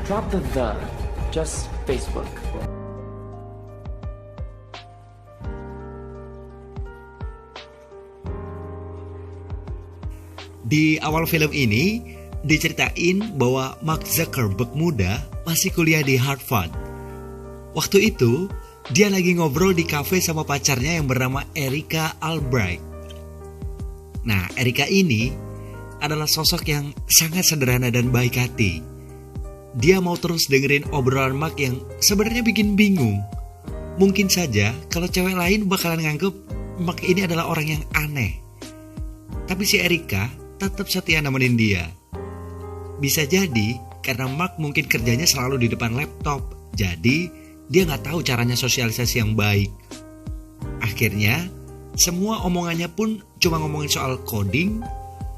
Drop the, just Facebook. Di awal film ini diceritain bahwa Mark Zuckerberg muda masih kuliah di Harvard. Waktu itu dia lagi ngobrol di kafe sama pacarnya yang bernama Erika Albright. Nah, Erika ini adalah sosok yang sangat sederhana dan baik hati. Dia mau terus dengerin obrolan Mark yang sebenarnya bikin bingung. Mungkin saja kalau cewek lain bakalan nganggep Mark ini adalah orang yang aneh. Tapi si Erika tetap setia nemenin dia. Bisa jadi karena Mark mungkin kerjanya selalu di depan laptop, jadi dia gak tahu caranya sosialisasi yang baik. Akhirnya semua omongannya pun cuma ngomongin soal coding,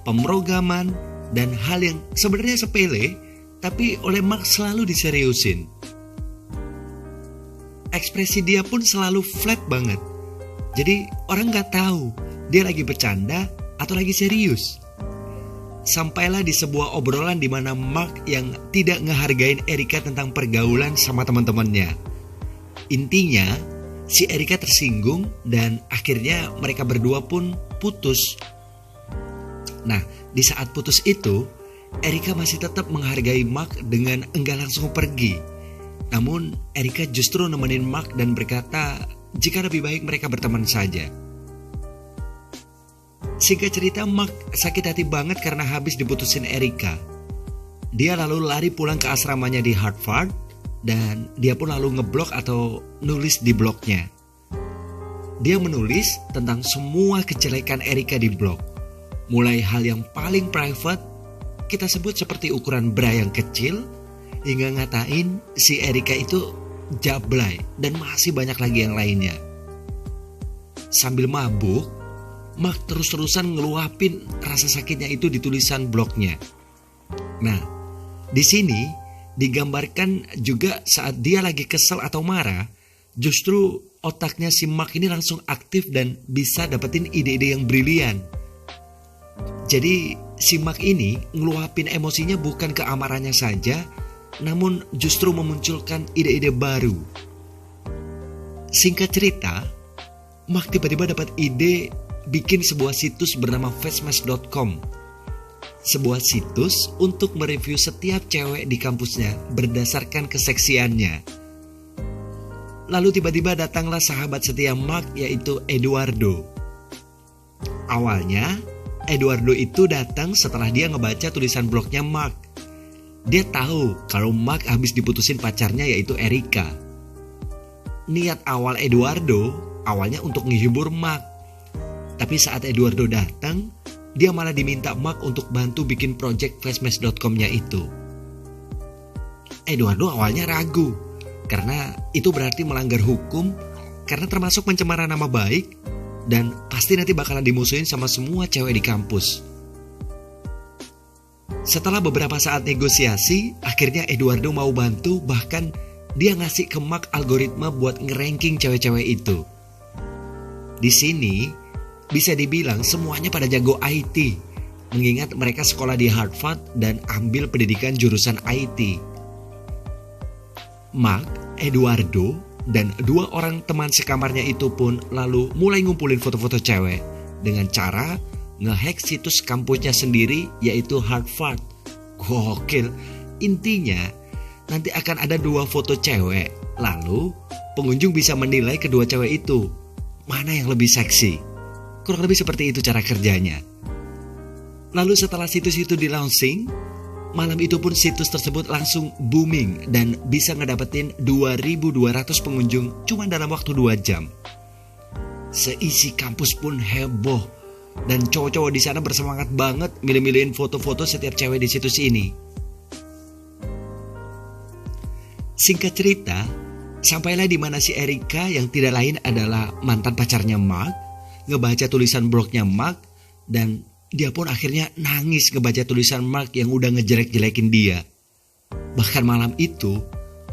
pemrograman, dan hal yang sebenarnya sepele, tapi oleh Mark selalu diseriusin. Ekspresi dia pun selalu flat banget. Jadi orang gak tahu dia lagi bercanda atau lagi serius. Sampailah di sebuah obrolan di mana Mark yang tidak ngehargain Erika tentang pergaulan sama teman-temannya. Intinya, si Erika tersinggung dan akhirnya mereka berdua pun putus. Nah, di saat putus itu, Erika masih tetap menghargai Mark dengan enggak langsung pergi. Namun, Erika justru nemenin Mark dan berkata jika lebih baik mereka berteman saja. Singkat cerita, Mark sakit hati banget karena habis diputusin Erika. Dia lalu lari pulang ke asramanya di Harvard dan dia pun lalu ngeblok atau nulis di blognya. Dia menulis tentang semua kejelekan Erika di blog. Mulai hal yang paling private, kita sebut seperti ukuran bra yang kecil, hingga ngatain si Erika itu jablay dan masih banyak lagi yang lainnya. Sambil mabuk, Mark terus-terusan ngeluapin rasa sakitnya itu di tulisan blognya. Nah, di sini digambarkan juga saat dia lagi kesel atau marah, justru otaknya si Mark ini langsung aktif dan bisa dapetin ide-ide yang brilian. Jadi si Mark ini ngeluapin emosinya bukan keamarannya saja, namun justru memunculkan ide-ide baru. Singkat cerita, Mark tiba-tiba dapat ide bikin sebuah situs bernama facemask.com. Sebuah situs untuk mereview setiap cewek di kampusnya berdasarkan keseksiannya. Lalu tiba-tiba datanglah sahabat setia Mark, yaitu Eduardo. Awalnya Eduardo itu datang setelah dia ngebaca tulisan blognya Mark. Dia tahu kalau Mark habis diputusin pacarnya, yaitu Erika. Niat awal Eduardo awalnya untuk menghibur Mark. Tapi saat Eduardo datang, dia malah diminta Mark untuk bantu bikin project facemask.com-nya itu. Eduardo awalnya ragu, karena itu berarti melanggar hukum, karena termasuk pencemaran nama baik, dan pasti nanti bakalan dimusuhin sama semua cewek di kampus. Setelah beberapa saat negosiasi, akhirnya Eduardo mau bantu, bahkan dia ngasih ke Mark algoritma buat ngeranking cewek-cewek itu. Di sini bisa dibilang semuanya pada jago IT, mengingat mereka sekolah di Harvard dan ambil pendidikan jurusan IT. Mark, Eduardo, dan 2 orang teman sekamarnya itu pun lalu mulai ngumpulin foto-foto cewek dengan cara ngehack situs kampusnya sendiri, yaitu Harvard. Gokil. Intinya, nanti akan ada 2 foto cewek, lalu pengunjung bisa menilai kedua cewek itu mana yang lebih seksi. Kurang lebih seperti itu cara kerjanya. Lalu setelah situs itu di-launching, malam itu pun situs tersebut langsung booming dan bisa ngedapetin 2.200 pengunjung cuma dalam waktu 2 jam. Seisi kampus pun heboh dan cowok-cowok di sana bersemangat banget milih-milihin foto-foto setiap cewek di situs ini. Singkat cerita, sampailah di mana si Erika yang tidak lain adalah mantan pacarnya Mark ngebaca tulisan blognya Mark, dan dia pun akhirnya nangis ngebaca tulisan Mark yang udah ngejelek-jelekin dia. Bahkan malam itu,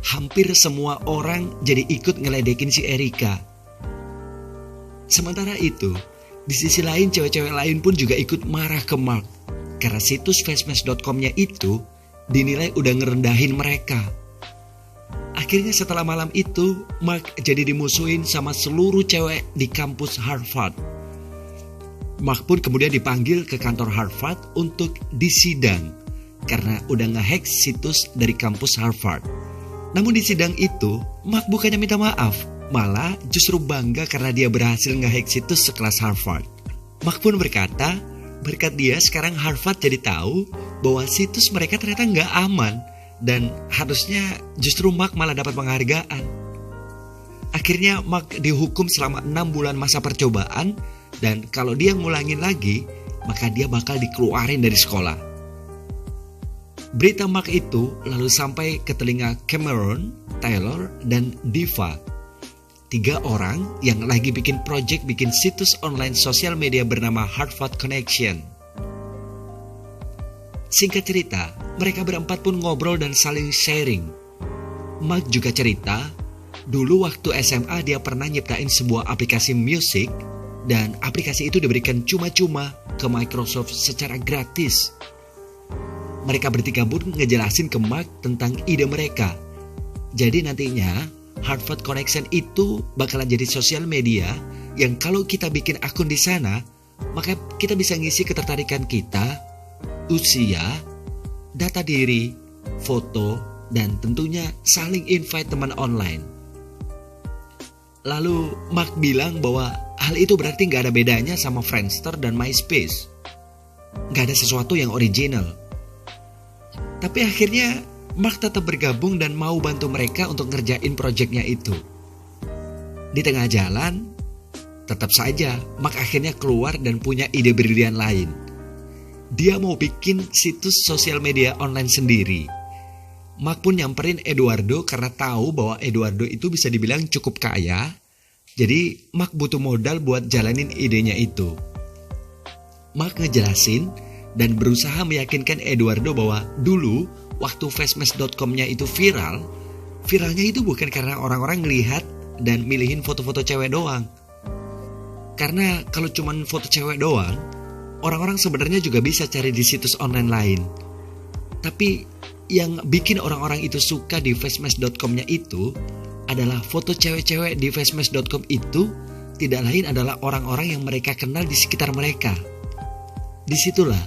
hampir semua orang jadi ikut ngeledekin si Erika. Sementara itu, di sisi lain cewek-cewek lain pun juga ikut marah ke Mark, karena situs facemask.com-nya itu dinilai udah ngerendahin mereka. Akhirnya setelah malam itu, Mark jadi dimusuhin sama seluruh cewek di kampus Harvard. Mark pun kemudian dipanggil ke kantor Harvard untuk disidang karena udah ngehack situs dari kampus Harvard. Namun di sidang itu, Mark bukannya minta maaf, malah justru bangga karena dia berhasil ngehack situs sekelas Harvard. Mark pun berkata, berkat dia sekarang Harvard jadi tahu bahwa situs mereka ternyata nggak aman dan harusnya justru Mark malah dapat penghargaan. Akhirnya Mark dihukum selama 6 bulan masa percobaan dan kalau dia ngulangin lagi, maka dia bakal dikeluarin dari sekolah. Berita Mark itu lalu sampai ke telinga Cameron, Taylor, dan Diva. 3 orang yang lagi bikin project bikin situs online sosial media bernama Harvard Connection. Singkat cerita, mereka berempat pun ngobrol dan saling sharing. Mark juga cerita, dulu waktu SMA dia pernah nyiptain sebuah aplikasi musik dan aplikasi itu diberikan cuma-cuma ke Microsoft secara gratis. Mereka bertiga pun ngejelasin ke Mark tentang ide mereka. Jadi nantinya Harvard Connection itu bakalan jadi sosial media yang kalau kita bikin akun di sana, maka kita bisa ngisi ketertarikan kita, usia, data diri, foto, dan tentunya saling invite teman online. Lalu Mark bilang bahwa hal itu berarti gak ada bedanya sama Friendster dan MySpace. Gak ada sesuatu yang original. Tapi akhirnya Mark tetap bergabung dan mau bantu mereka untuk ngerjain proyeknya itu. Di tengah jalan, tetap saja Mark akhirnya keluar dan punya ide brilian lain. Dia mau bikin situs sosial media online sendiri. Mark pun nyamperin Eduardo karena tahu bahwa Eduardo itu bisa dibilang cukup kaya. Jadi Mark butuh modal buat jalanin idenya itu. Mark ngejelasin dan berusaha meyakinkan Eduardo bahwa dulu waktu fastmatch.com-nya itu viralnya itu bukan karena orang-orang ngelihat dan milihin foto-foto cewek doang. Karena kalau cuman foto cewek doang, orang-orang sebenarnya juga bisa cari di situs online lain. Tapi yang bikin orang-orang itu suka di fastmatch.com-nya itu adalah foto cewek-cewek di fastmatch.com itu tidak lain adalah orang-orang yang mereka kenal di sekitar mereka. Disitulah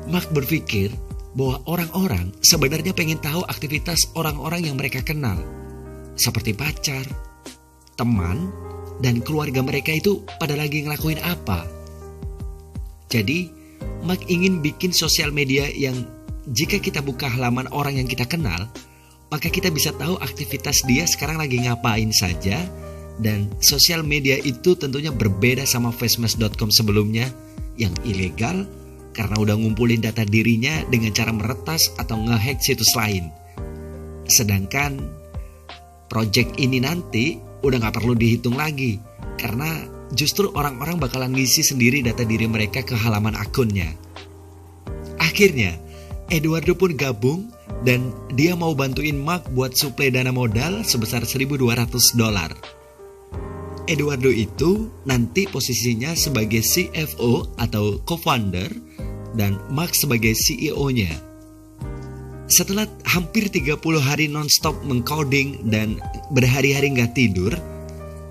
Mark berpikir bahwa orang-orang sebenarnya pengen tahu aktivitas orang-orang yang mereka kenal. Seperti pacar, teman, dan keluarga mereka itu pada lagi ngelakuin apa. Jadi, Mark ingin bikin sosial media yang jika kita buka halaman orang yang kita kenal, maka kita bisa tahu aktivitas dia sekarang lagi ngapain saja. Dan sosial media itu tentunya berbeda sama fastmatch.com sebelumnya yang ilegal karena udah ngumpulin data dirinya dengan cara meretas atau ngehack situs lain. Sedangkan project ini nanti udah gak perlu dihitung lagi karena justru orang-orang bakalan ngisi sendiri data diri mereka ke halaman akunnya. Akhirnya Eduardo pun gabung dan dia mau bantuin Mark buat suplai dana modal sebesar $1.200. Eduardo itu nanti posisinya sebagai CFO atau co-founder dan Mark sebagai CEO-nya. Setelah hampir 30 hari non-stop mengcoding dan berhari-hari gak tidur,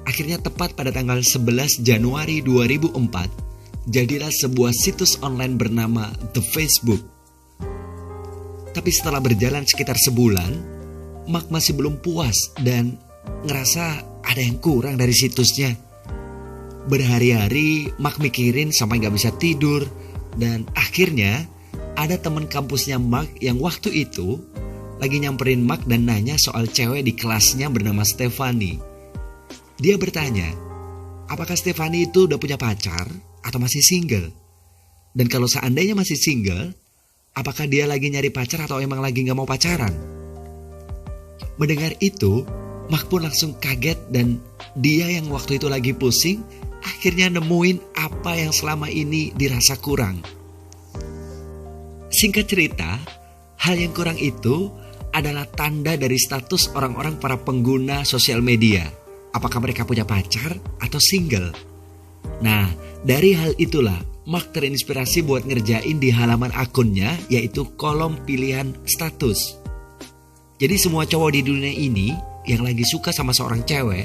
akhirnya tepat pada tanggal 11 Januari 2004, jadilah sebuah situs online bernama The Facebook. Tapi setelah berjalan sekitar sebulan, Mark masih belum puas dan ngerasa ada yang kurang dari situsnya. Berhari-hari Mark mikirin sampai gak bisa tidur. Dan akhirnya ada teman kampusnya Mark yang waktu itu lagi nyamperin Mark dan nanya soal cewek di kelasnya bernama Stephanie. Dia bertanya, apakah Stephanie itu udah punya pacar atau masih single? Dan kalau seandainya masih single, apakah dia lagi nyari pacar atau emang lagi gak mau pacaran? Mendengar itu, Mark pun langsung kaget dan dia yang waktu itu lagi pusing akhirnya nemuin apa yang selama ini dirasa kurang. Singkat cerita, hal yang kurang itu adalah tanda dari status orang-orang para pengguna sosial media. Apakah mereka punya pacar atau single? Nah, dari hal itulah Mark terinspirasi buat ngerjain di halaman akunnya, yaitu kolom pilihan status. Jadi semua cowok di dunia ini yang lagi suka sama seorang cewek,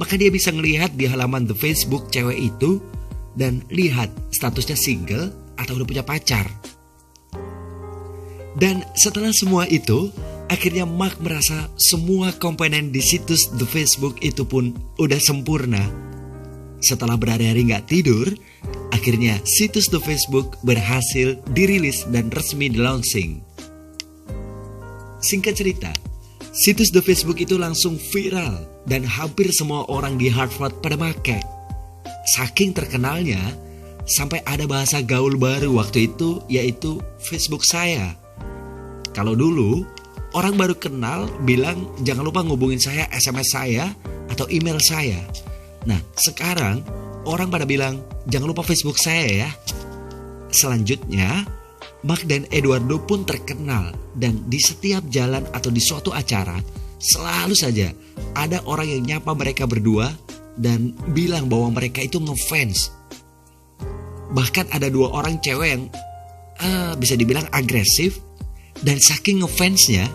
maka dia bisa ngelihat di halaman The Facebook cewek itu dan lihat statusnya single atau udah punya pacar. Dan setelah semua itu, akhirnya Mark merasa semua komponen di situs The Facebook itu pun udah sempurna. Setelah berhari-hari gak tidur, akhirnya situs The Facebook berhasil dirilis dan resmi di-launching. Singkat cerita, situs The Facebook itu langsung viral dan hampir semua orang di Hartford pada make. Saking terkenalnya, sampai ada bahasa gaul baru waktu itu, yaitu Facebook saya. Kalau dulu, orang baru kenal bilang jangan lupa ngubungin saya SMS saya atau email saya. Nah, sekarang orang pada bilang jangan lupa Facebook saya ya. Selanjutnya, Mark dan Eduardo pun terkenal dan di setiap jalan atau di suatu acara selalu saja ada orang yang nyapa mereka berdua dan bilang bahwa mereka itu ngefans. Bahkan ada 2 orang cewek yang bisa dibilang agresif, dan saking ngefansnya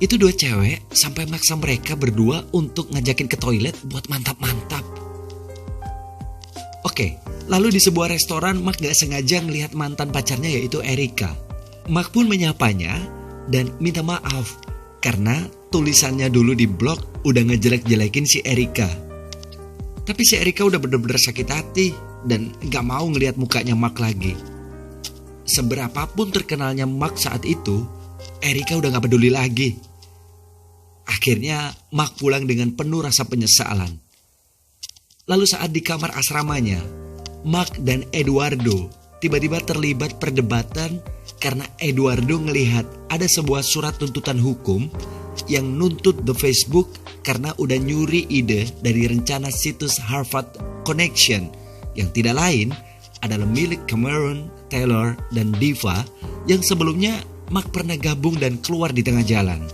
itu 2 cewek sampai maksa mereka berdua untuk ngajakin ke toilet buat mantap-mantap. Oke, lalu di sebuah restoran Mark gak sengaja ngelihat mantan pacarnya yaitu Erica. Mark pun menyapanya dan minta maaf karena tulisannya dulu di blog udah ngejelek-jelekin si Erica. Tapi si Erica udah bener-bener sakit hati dan gak mau ngelihat mukanya Mark lagi. Seberapapun terkenalnya Mark saat itu, Erica udah gak peduli lagi. Akhirnya Mark pulang dengan penuh rasa penyesalan. Lalu saat di kamar asramanya, Mark dan Eduardo tiba-tiba terlibat perdebatan karena Eduardo ngelihat ada sebuah surat tuntutan hukum yang nuntut The Facebook karena udah nyuri ide dari rencana situs Harvard Connection yang tidak lain adalah milik Cameron, Taylor, dan Diva yang sebelumnya Mark pernah gabung dan keluar di tengah jalan.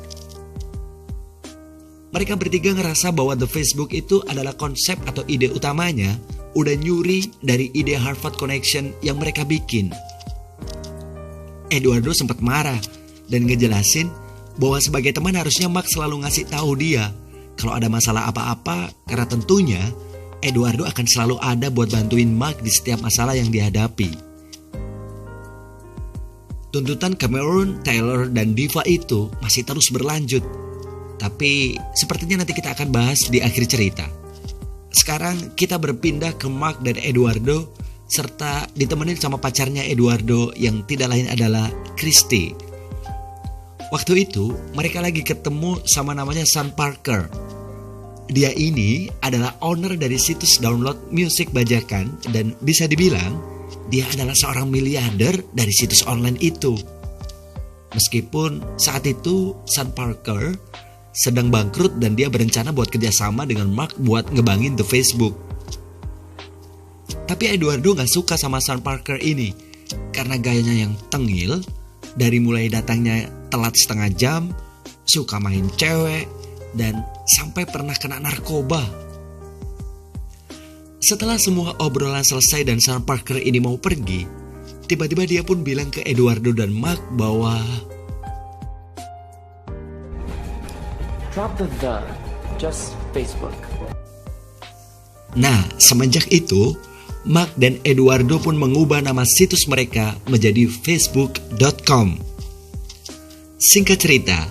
Mereka bertiga ngerasa bahwa The Facebook itu adalah konsep atau ide utamanya udah nyuri dari ide Harvard Connection yang mereka bikin. Eduardo sempat marah dan ngejelasin bahwa sebagai teman harusnya Mark selalu ngasih tahu dia kalau ada masalah apa-apa, karena tentunya Eduardo akan selalu ada buat bantuin Mark di setiap masalah yang dihadapi. Tuntutan Cameron, Taylor, dan Diva itu masih terus berlanjut. Tapi sepertinya nanti kita akan bahas di akhir cerita. Sekarang kita berpindah ke Mark dan Eduardo, serta ditemenin sama pacarnya Eduardo yang tidak lain adalah Christy. Waktu itu mereka lagi ketemu sama namanya Sean Parker. Dia ini adalah owner dari situs download musik bajakan dan bisa dibilang dia adalah seorang miliarder dari situs online itu. Meskipun saat itu Sean Parker sedang bangkrut dan dia berencana buat kerjasama dengan Mark buat ngebangin The Facebook. Tapi Eduardo gak suka sama Sean Parker ini karena gayanya yang tengil, dari mulai datangnya telat setengah jam, suka main cewek, dan sampai pernah kena narkoba. Setelah semua obrolan selesai dan Sean Parker ini mau pergi, tiba-tiba dia pun bilang ke Eduardo dan Mark bahwa Drop the just Facebook. Nah, semenjak itu, Mark dan Eduardo pun mengubah nama situs mereka menjadi facebook.com. Singkat cerita,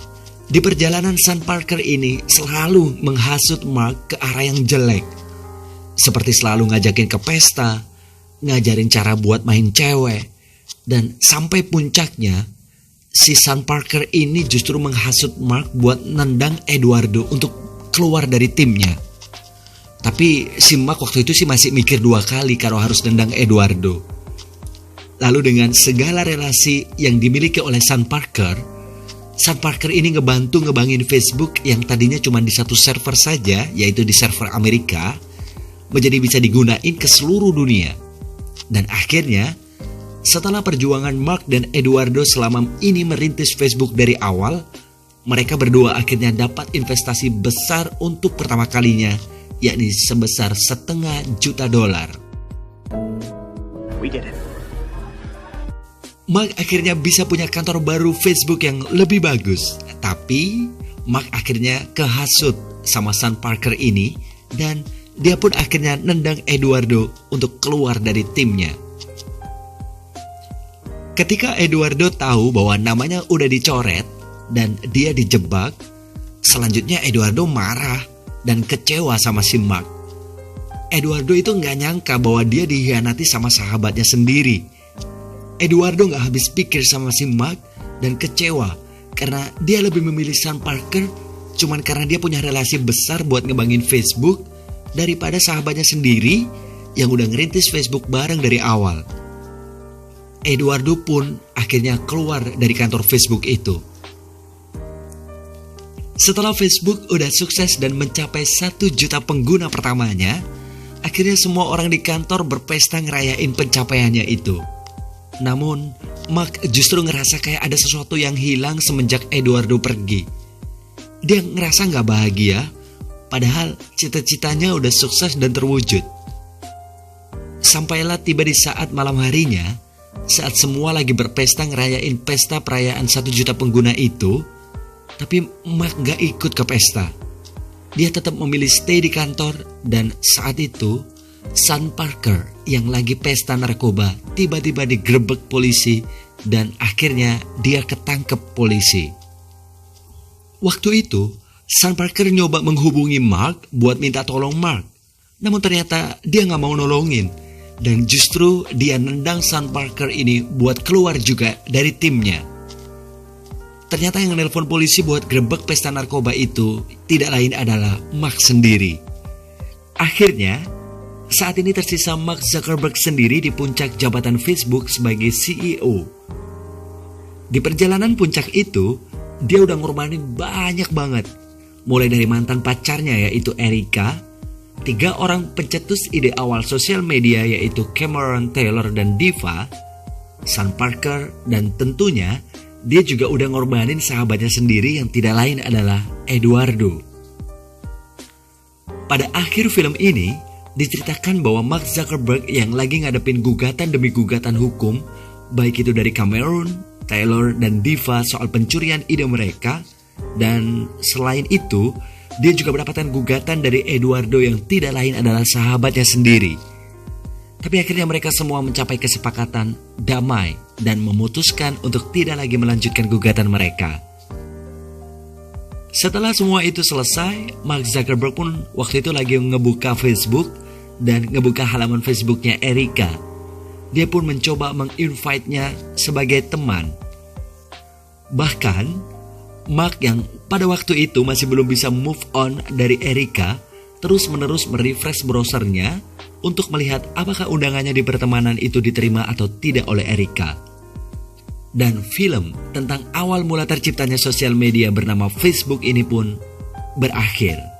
di perjalanan Sean Parker ini selalu menghasut Mark ke arah yang jelek. Seperti selalu ngajakin ke pesta, ngajarin cara buat main cewek, dan sampai puncaknya, si Sean Parker ini justru menghasut Mark buat nendang Eduardo untuk keluar dari timnya. Tapi si Mark waktu itu sih masih mikir 2 kali kalau harus nendang Eduardo. Lalu dengan segala relasi yang dimiliki oleh Sean Parker ini ngebantu ngebangin Facebook yang tadinya cuma di satu server saja, yaitu di server Amerika, menjadi bisa digunain ke seluruh dunia. Dan akhirnya, setelah perjuangan Mark dan Eduardo selama ini merintis Facebook dari awal, mereka berdua akhirnya dapat investasi besar untuk pertama kalinya, yakni sebesar $500,000. We did it. Mark akhirnya bisa punya kantor baru Facebook yang lebih bagus. Tapi Mark akhirnya kehasut sama Sean Parker ini dan dia pun akhirnya nendang Eduardo untuk keluar dari timnya. Ketika Eduardo tahu bahwa namanya udah dicoret dan dia dijebak, selanjutnya Eduardo marah dan kecewa sama si Mark. Eduardo itu nggak nyangka bahwa dia dikhianati sama sahabatnya sendiri. Eduardo nggak habis pikir sama si Mark dan kecewa karena dia lebih memilih Sean Parker cuman karena dia punya relasi besar buat ngembangin Facebook daripada sahabatnya sendiri yang udah ngerintis Facebook bareng dari awal. Eduardo pun akhirnya keluar dari kantor Facebook itu. Setelah Facebook udah sukses dan mencapai 1 juta pengguna pertamanya, akhirnya semua orang di kantor berpesta ngerayain pencapaiannya itu. Namun, Mark justru ngerasa kayak ada sesuatu yang hilang semenjak Eduardo pergi. Dia ngerasa gak bahagia, padahal cita-citanya udah sukses dan terwujud. Sampailah tiba di saat malam harinya, saat semua lagi berpesta ngerayain pesta perayaan 1 juta pengguna itu, tapi Mark gak ikut ke pesta. Dia tetap memilih stay di kantor dan saat itu Sean Parker yang lagi pesta narkoba tiba-tiba digerebek polisi dan akhirnya dia ketangkep polisi. Waktu itu Sean Parker nyoba menghubungi Mark buat minta tolong Mark, namun ternyata dia gak mau nolongin. Dan justru dia nendang Sean Parker ini buat keluar juga dari timnya. Ternyata yang nelpon polisi buat grebek pesta narkoba itu tidak lain adalah Mark sendiri. Akhirnya, saat ini tersisa Mark Zuckerberg sendiri di puncak jabatan Facebook sebagai CEO. Di perjalanan puncak itu, dia udah ngorbanin banyak banget. Mulai dari mantan pacarnya yaitu Erika, 3 orang pencetus ide awal sosial media yaitu Cameron Taylor dan Diva, Sean Parker, dan tentunya dia juga udah ngorbanin sahabatnya sendiri yang tidak lain adalah Eduardo. Pada akhir film ini diceritakan bahwa Mark Zuckerberg yang lagi ngadepin gugatan demi gugatan hukum, baik itu dari Cameron, Taylor, dan Diva soal pencurian ide mereka, dan selain itu dia juga mendapatkan gugatan dari Eduardo yang tidak lain adalah sahabatnya sendiri. Tapi akhirnya mereka semua mencapai kesepakatan damai dan memutuskan untuk tidak lagi melanjutkan gugatan mereka. Setelah semua itu selesai, Mark Zuckerberg pun waktu itu lagi ngebuka Facebook dan ngebuka halaman Facebooknya Erika. Dia pun mencoba menginvite-nya sebagai teman. Bahkan Mark yang pada waktu itu masih belum bisa move on dari Erika terus-menerus merefresh browsernya untuk melihat apakah undangannya di pertemanan itu diterima atau tidak oleh Erika. Dan film tentang awal mula terciptanya sosial media bernama Facebook ini pun berakhir.